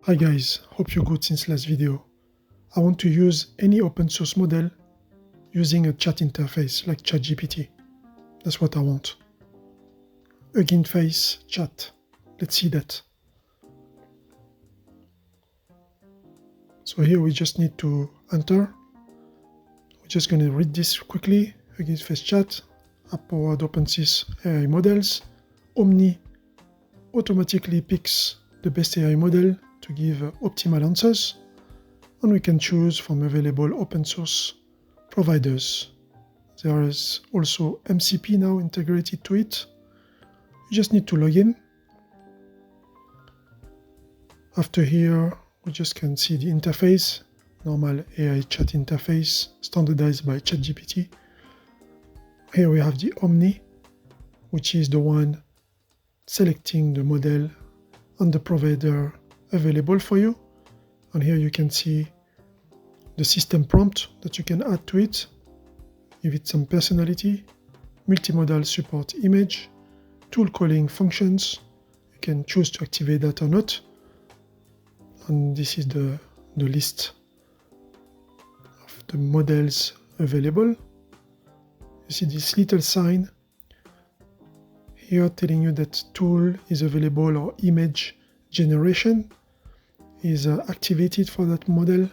Hi guys, hope you're good since last video. I want to use any open source model using a chat interface like ChatGPT. That's what I want. Hugging Face chat. Let's see that. So here we just need to enter. We're just going to read this quickly. Hugging Face chat, app-powered OpenSys AI models. Omni automatically picks the best AI model to give optimal answers, and we can choose from available open source providers. There is also MCP now integrated to it. You just need to log in. After here, we just can see the interface, normal AI chat interface, standardized by ChatGPT. Here we have the Omni, which is the one selecting the model and the provider available for you. And here you can see the system prompt that you can add to it, give it some personality, multimodal support image, tool calling functions. You can choose to activate that or not. And this is the list of the models available. You see this little sign here telling you that tool is available or image generation is activated for that model.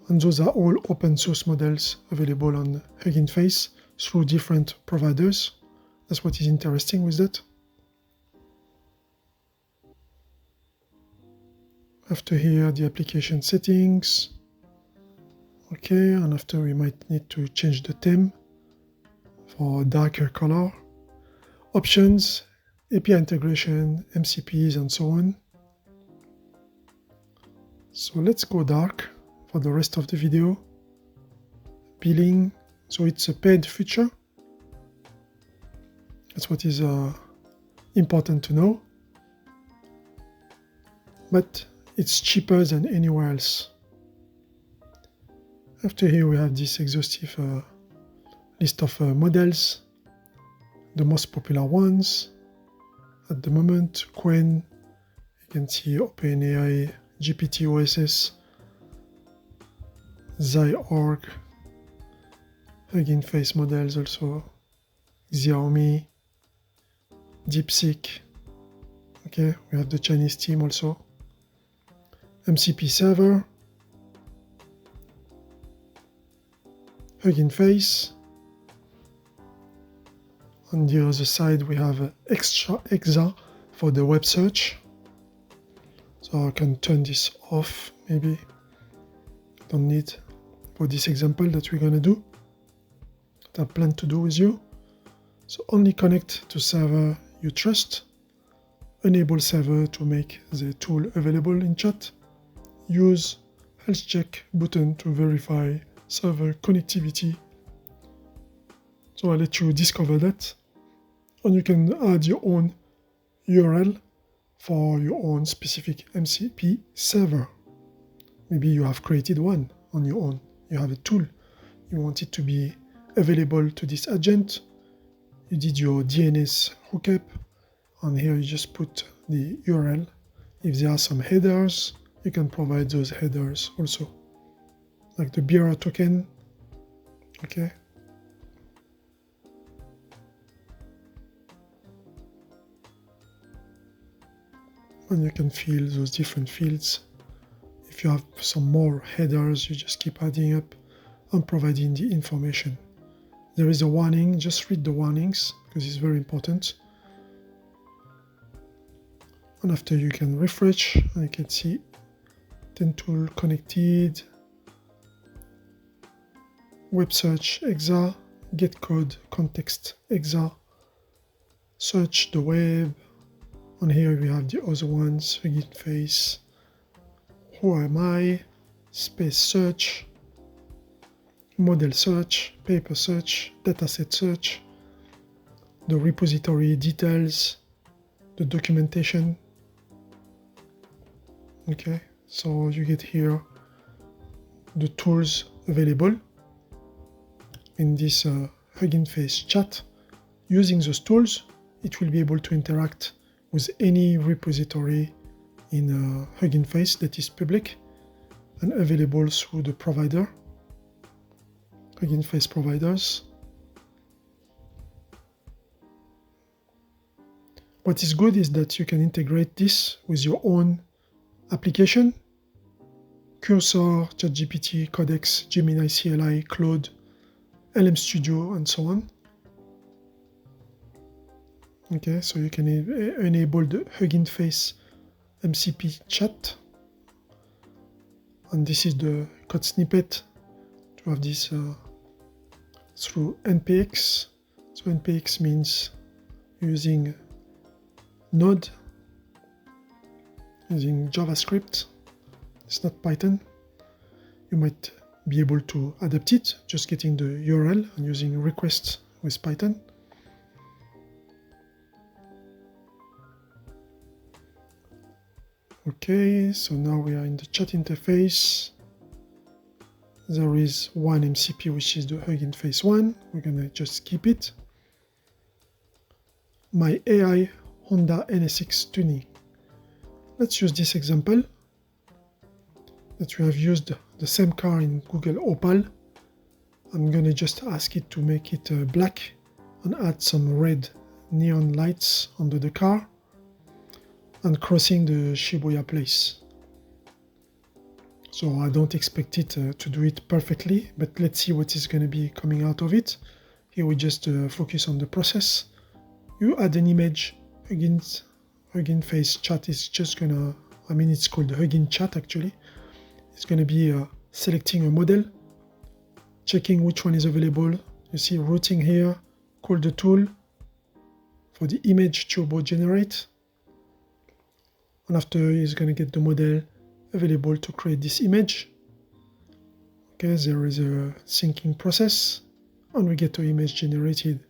And those are all open source models available on Hugging Face through different providers. That's what is interesting with that. After here, the application settings. Okay, and after we might need to change the theme for a darker color. Options, API integration, MCPs, and so on. So let's go dark for the rest of the video. Billing, so it's a paid feature. That's what is important to know. But it's cheaper than anywhere else. After here we have this exhaustive list of models, the most popular ones. At the moment, Qwen, you can see OpenAI, GPT OSS, Xi.org, Hugging Face models also, Xiaomi, DeepSeek. Okay, we have the Chinese team also. MCP server, Hugging Face. On the other side, we have extra exa for the web search. So I can turn this off, maybe. Don't need for this example that we're going to do, that I plan to do with you. So only connect to server you trust. Enable server to make the tool available in chat. Use health check button to verify server connectivity. So I'll let you discover that. And you can add your own URL for your own specific MCP server. Maybe you have created one on your own. You have a tool. You want it to be available to this agent. You did your DNS hookup. And here you just put the URL. If there are some headers, you can provide those headers also. Like the bearer token. Okay. And you can fill those different fields. If you have some more headers, you just keep adding up and providing the information. There is a warning, just read the warnings because it's very important. And after you can refresh and you can see 10 tool connected, web search exa, get code context exa, search the web. And here we have the other ones, Hugging Face, who am I, space search, model search, paper search, dataset search, the repository details, the documentation. Okay, so you get here the tools available in this Hugging Face chat. Using those tools, it will be able to interact with any repository in Hugging Face that is public and available through the provider, Hugging Face providers. What is good is that you can integrate this with your own application, Cursor, ChatGPT, Codex, Gemini CLI, Claude, LM Studio, and so on. Okay, so you can enable the Hugging Face MCP chat. And this is the code snippet to have this through npx. So npx means using Node, using JavaScript. It's not Python. You might be able to adapt it, just getting the URL and using requests with Python. Okay, so now we are in the chat interface. There is one MCP, which is the Hugging Face one. We're gonna just keep it. My AI Honda NSX tuning. Let's use this example that we have used the same car in Google Opal. I'm gonna just ask it to make it black and add some red neon lights under the car and crossing the Shibuya place. So I don't expect it to do it perfectly, but let's see what is going to be coming out of it. Here we just focus on the process. You add an image. Hugging Face chat is just gonna, it's called the Hugging chat actually. It's gonna be selecting a model, checking which one is available. You see routing here, call the tool for the image turbo generate. And after he's gonna get the model available to create this image. Okay, there is a syncing process and we get the image generated.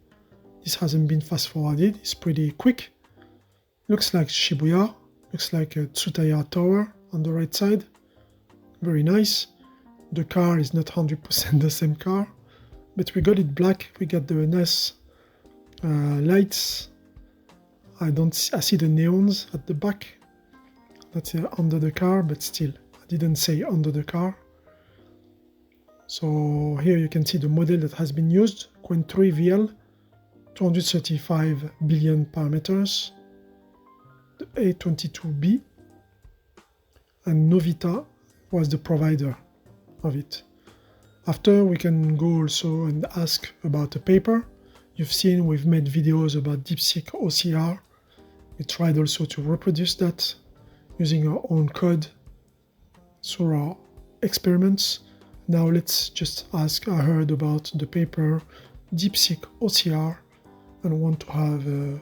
This hasn't been fast forwarded, it's pretty quick. Looks like Shibuya, looks like a Tsutaya Tower on the right side. Very nice. The car is not 100% the same car, but we got it black. We got the nice lights. I see the neons at the back. That's under the car, but still, I didn't say under the car. So here you can see the model that has been used, Qwen 3 VL, 235 billion parameters, the A22B, and Novita was the provider of it. After, we can go also and ask about a paper. You've seen we've made videos about DeepSeek OCR. We tried also to reproduce that using our own code through our experiments. Now let's just ask, I heard about the paper DeepSeek OCR and want to have a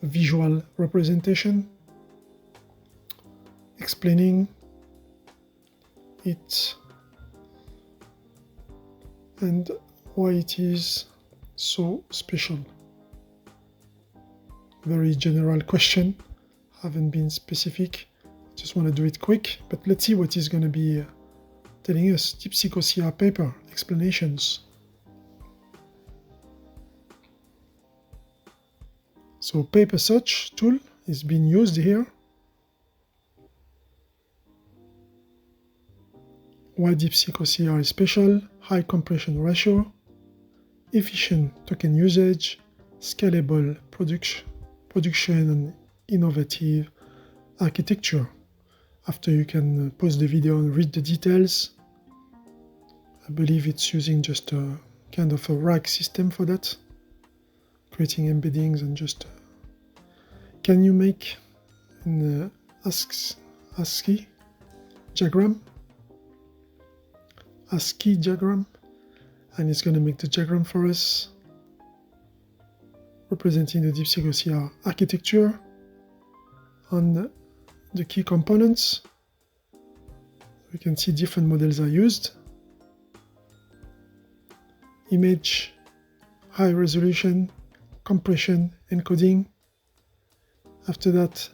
visual representation explaining it and why it is so special. Very general question, haven't been specific, just want to do it quick, but let's see what is going to be telling us. DeepSeek OCR paper, explanations. So paper search tool is being used here. Why DeepSeek OCR is special, high compression ratio, efficient token usage, scalable production and innovative architecture. After you can pause the video and read the details. I believe it's using just a kind of a rack system for that. Creating embeddings and just... can you make an ASCII diagram? ASCII diagram. And it's going to make the diagram for us. Representing the DeepSeek OCR architecture. On the key components, we can see different models are used. Image, high resolution, compression, encoding. After that,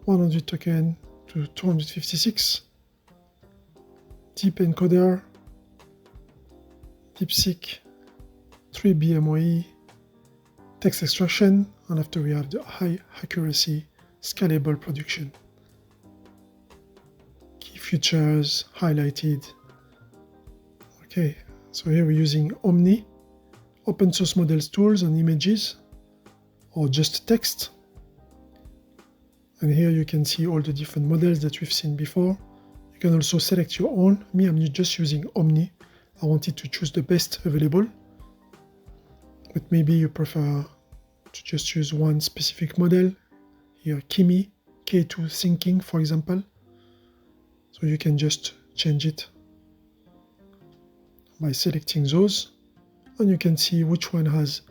100 token to 256. Deep encoder, DeepSeek 3 BMOE, text extraction, and after we have the high accuracy scalable production. Key features highlighted. Okay, so here we're using Omni, open source models, tools, and images, or just text. And here you can see all the different models that we've seen before. You can also select your own. Me, I'm just using Omni. I wanted to choose the best available, but maybe you prefer to just use one specific model. Here, Kimi, K2 Thinking, for example. So you can just change it by selecting those, and you can see which one has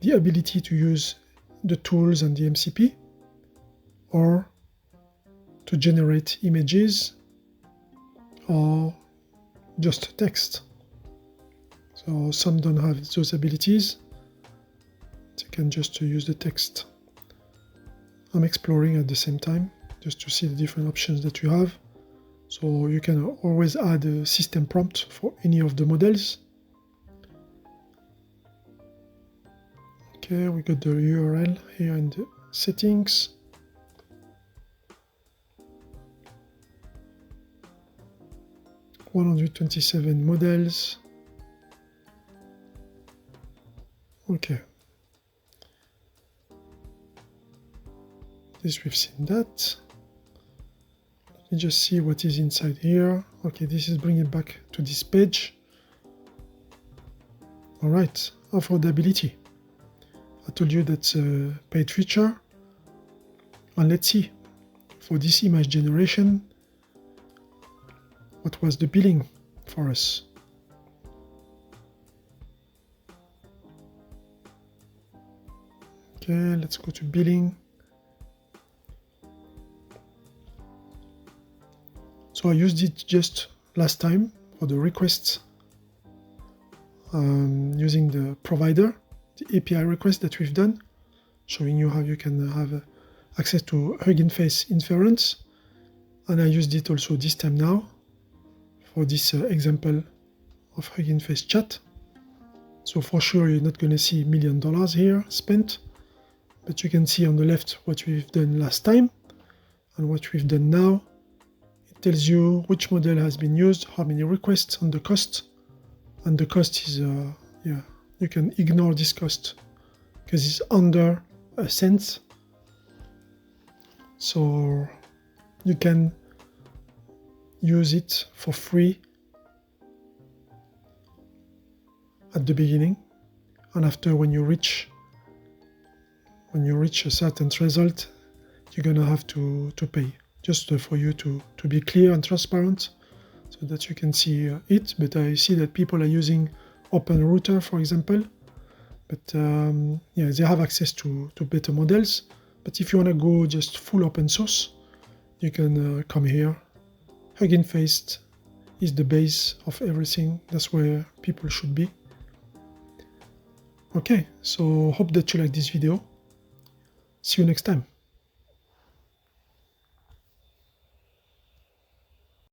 the ability to use the tools and the MCP, or to generate images, or just text. So some don't have those abilities. You can just use the text. I'm exploring at the same time just to see the different options that you have. So you can always add a system prompt for any of the models. Okay, we got the URL here in the settings. $127 models. Okay. This we've seen that. Let me just see what is inside here. Okay, this is bringing it back to this page. All right, affordability. I told you that's a paid feature. And let's see, for this image generation, what was the billing for us? Okay, let's go to billing. So I used it just last time for the requests using the provider, the API request that we've done, showing you how you can have access to Hugging Face inference. And I used it also this time now for this example of Hugging Face chat. So for sure you're not going to see $1 million here spent, but you can see on the left what we've done last time and what we've done now. It tells you which model has been used, how many requests, and the cost. And the cost is, you can ignore this cost because it's under a cent. So you can use it for free at the beginning, and after when you reach a certain result, you're gonna have to pay, just for you to be clear and transparent so that you can see it. But I see that people are using OpenRouter, for example, but they have access to better models. But if you want to go just full open source, you can come here. Hugging Face is the base of everything. That's where people should be. Okay, so hope that you like this video. See you next time.